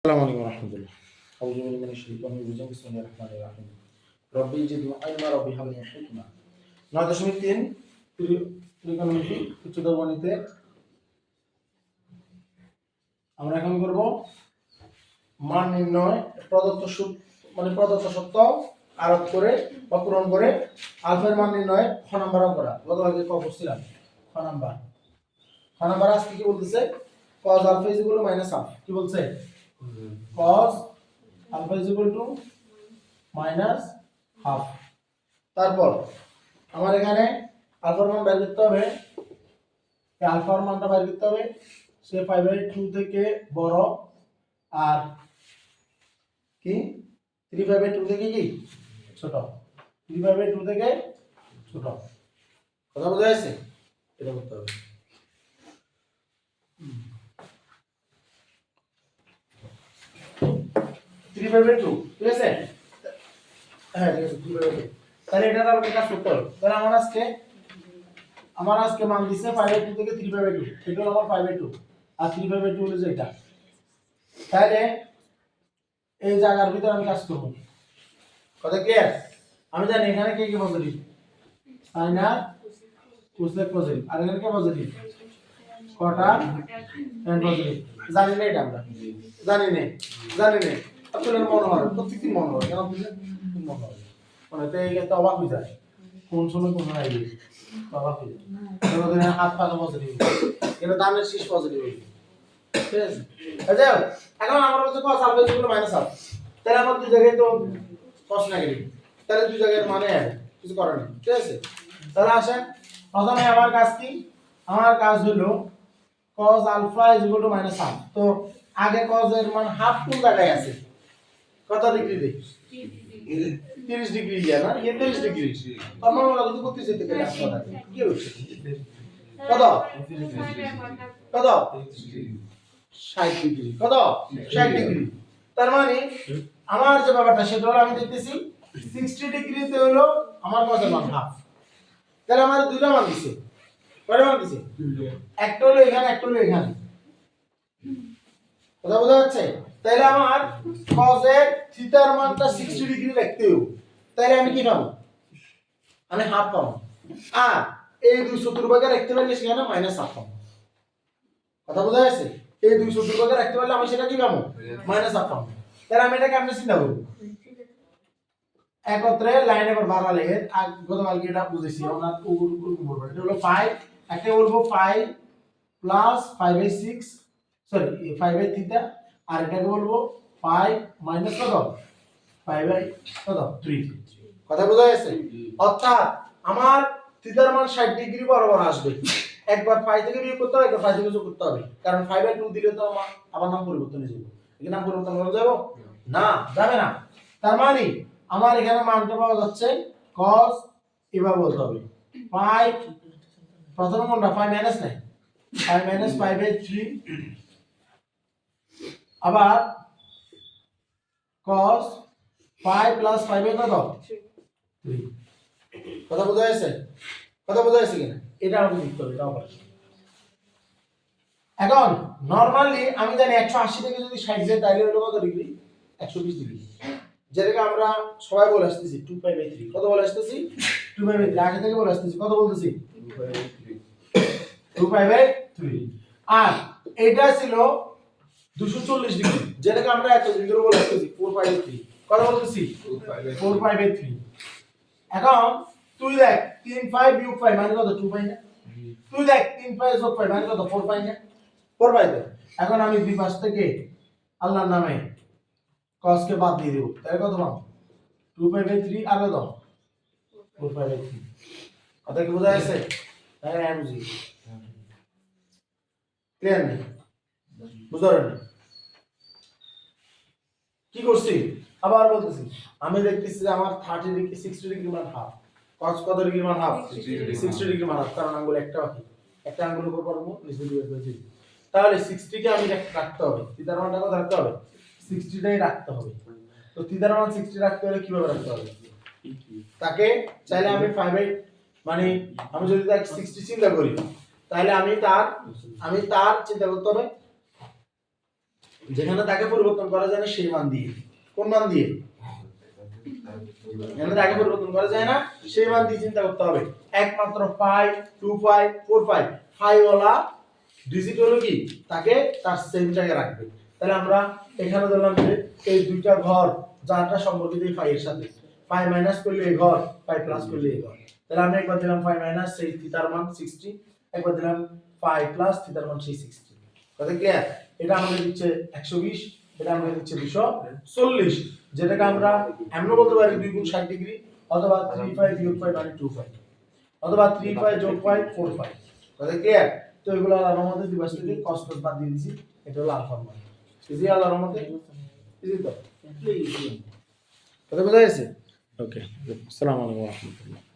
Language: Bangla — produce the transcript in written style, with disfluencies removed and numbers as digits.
আসসালামু আলাইকুম রাহমাতুল্লাহ। আউযু বিল্লাহি মিনাশ শাইতানির রাজিম। বিসমিল্লাহির রহমানির রহিম। রব্বি জিদনি ইলমা রব্বি হাবলি হিকমা। 9.3 ত্রিকোণমিতি উচ্চতর গণিতে আমরা এখন করব মান নির্ণয় প্রদত্ত প্রদত্ত সত্য আরোপ করে বা পূরণ করে আলফার মান নির্ণয় খ নাম্বার করা। গতকালকে ক করছিলাম খ নাম্বার আজকে কি বলতেছে cos alpha is equal to minus half কি বলছে cos alpha is equal to minus half। তারপর আমার এখানে আলফার মান বের করতে হবে, এই আলফার মানটা বের করতে হবে সে 5/2 থেকে বড় আর কি 3/2 থেকে কি ছোট, 3/2 থেকে ছোট। কথা বোঝা যাচ্ছে? এটা করতে হবে। ঠিক আছে, হ্যাঁ ঠিক আছে 3/2। তাহলে এটা আর কাজ করতে হবে। তাহলে আমার আজকে মান দিছে 5/2 থেকে 3/2, এটা হলো আমার 5/2 আর 3/2 হলো যেটা। তাহলে এই জায়গার ভিতরে আমি কাজ করব। কথা ক্লিয়ার? আমি জানি এখানে কি কি পজিটিভ, sin আর cosec পজিটিভ, আর এখানে কি পজিটিভ, cot আর tan পজিটিভ। জানি না এটা আমরা জানি না আপনাদের মনে হয় প্রত্যেকদিন মনে হয়, কেন বুঝলেন মনে হয় মানে তো এই তো অবাক হয়ে যায় কোন সময় কোন সময় আইবে অবাক হয়ে যায়। তাহলে হাত পা পজিটিভ, এটা দামের শীষ পজিটিভ হইবে। ঠিক আছে, আচ্ছা এখন আমার কাছে cos alpha = -1, তাহলে আমার দুই জায়গায় তো cos নেগেটিভ, তাহলে দুই জায়গার মানে কিছু করার নেই। ঠিক আছে, তাহলে আসেন প্রথমে আমার কাজ কি, আমার কাজ হলো cos alpha = -1। তো আগে cos এর মান হাফ কোন জায়গায় আছে, কত ডিগ্রিতে, 30 ডিগ্রি না, 30 ডিগ্রি। আমরা যদি করতে যেতে গেলে আপনারা কি হচ্ছে কত 60 ডিগ্রি, কত 60 ডিগ্রি। তার মানে আমার যে ব্যাপারটা সেটা হলো আমি দেখতেছি 60 ডিগ্রিতে হলো আমার cos এর মান হাফ। তাহলে আমার দুইটা মান দিছে, কয়টা মান দিছে, একটা হলো এখানে, একটা হলো এখানে। কথা বোঝা যাচ্ছে? তাহলে আমার cos এর থিটার মানটা 60 ডিগ্রি রাখতে হবে। তাহলে আমি কি পাবো, আমি হাফ পাবো। আর এই দুই চতুর্ভাগে রাখতে পারলে সেখানে -1/2 পাবো। কথা বোঝা যাচ্ছে? এই দুই চতুর্ভাগে রাখতে পারলে আমি সেটা কি পাবো, -1/2 পাবো। তাহলে আমি এটাকে আপনি চিন্তা করুন একত্রে লাইনে আবার বাড়ালে আর গতকালকে এটা বুঝেছি আমরা ওরকম বলবো। এটা হলো 5, একটা বলবো 5 প্লাস 5/6 সরি 5/θ, আর এটাকে বলবো 5 মাইনাস কত 5/3। কথা বোঝা যাচ্ছে? অর্থাৎ আমার থিটার মান 60 ডিগ্রি বরাবর আসবে। একবার 5 থেকে বিয়োগ করতে হবে, একবার 5 থেকে যোগ করতে হবে, কারণ 5/2 দিলে তো আমার নাম পরিবর্তন হয়ে যাবে। এখানে নাম পরিবর্তন করা যাবে না, যাবে না। তার মানে আমার এখানে মানটা পাওয়া যাচ্ছে cos, এবার বলতে হবে 5 প্রথম কোনটা 5 মাইনাস নাই 5 মাইনাস 5/3, আবার cos 5 প্লাস 5 এর কত 3। কথা বোঝা যাচ্ছে? কথা বোঝা যাচ্ছে কিনা এটা আমাকে লিখতে হবে, এটাও পারছি। এখন নরমালি আমি জানি 180 থেকে যদি 60 যায় তাহলে হলো কত ডিগ্রি, 120 ডিগ্রি। যেটাকে আমরা সবাই বলে আসতেছি 2π/3। কত বলে আসতেছি, 2π/3। আগে থেকে বলে আসতেছি কত বলতেছি, 2π/3। আর এটা ছিল 240 ডিগ্রি, যেটাকে আমরা এত ডিগ্রি ধরে বলে আসতেছি 4π/3। কত বলতেছি, 4π/3। এখন তুই দেখ 3π বিয়োগ π মানে কত, 2π না? তুই দেখ 3π যোগ π মানে কত, 4π না? 4π তো। এখন আমি দুই পাশ থেকে আল্লাহর নামে cos কে বাদ দিয়ে দেব, তাহলে কত পাবো, 2π/3 আর কত 4π/3। কথা কি বোঝা যাচ্ছে? তাই না বুঝি ক্লিয়ার নেই, বুঝলেন কি করছি? আবার বলতেছি আমি দেখতেছি যে আমার 30 ডিগ্রি 60 ডিগ্রি মান হাফ, cos কত ডিগ্রি মান হাফ, 60 ডিগ্রি মান হাফ, কারণ আঙ্গুল একটা বাকি, একটা আঙ্গুল উপর পড়বো নিচে দিয়ে বের। তাহলে 60 কে আমি রাখতে হবে, থিটার মানটা কত রাখতে হবে, 60 টাই রাখতে হবে। তো থিটার মান 60 রাখতে হলে কিভাবে রাখতে হবে, তাকে চাইলে আমি 5 মানে আমি যদি তাকে 60 চিন্তা করি তাহলে আমি তার চিন্তা করতে হবে যেখানে তাকে পরিবর্তন করা যায় না সেই মান দিয়ে। কোন মান দিয়ে? এখানে তাকে পরিবর্তন করা যায় না সেই মান দিয়ে চিন্তা করতে হবে। একমাত্র 5 2 5 4 5 5 ওয়ালা ডিজিট হলো কি তাকে তার সেম জায়গায় রাখবে। তাহলে আমরা এখানে ধরলাম যে এই দুইটা ঘর যারটা সম্পর্কিত এই 5 এর সাথে 5 মাইনাস করলে এই ঘর 5 প্লাস করলে এই ঘর। তাহলে আমি একবার দিলাম 5 মাইনাস সেই থিটার মান 60, একবার দিলাম 5 প্লাস থিটার মান সেই 60। কথা ক্লিয়ার? এটা আমাদের দিচ্ছে 120, এটা আমাদের দিচ্ছে 240, যেটাকে আমরা এমনও বলতে পারি 2 গুণ 60 ডিগ্রি, অথবা 35 বিয়োগ 5 মানে 25, অথবা 35 যোগ 5 45। কথা ক্লিয়ার? তো এগুলো আল্লাহর রহমতে দিবস থেকে কষ্ট বাদ দিয়ে দিছি। এটা হলো আলফা মান। ইজি আল্লাহর রহমতে ইজি তো। কথা বোঝা গেছে? ওকে, আসসালামু আলাইকুম ওয়া রাহমাতুল্লাহ।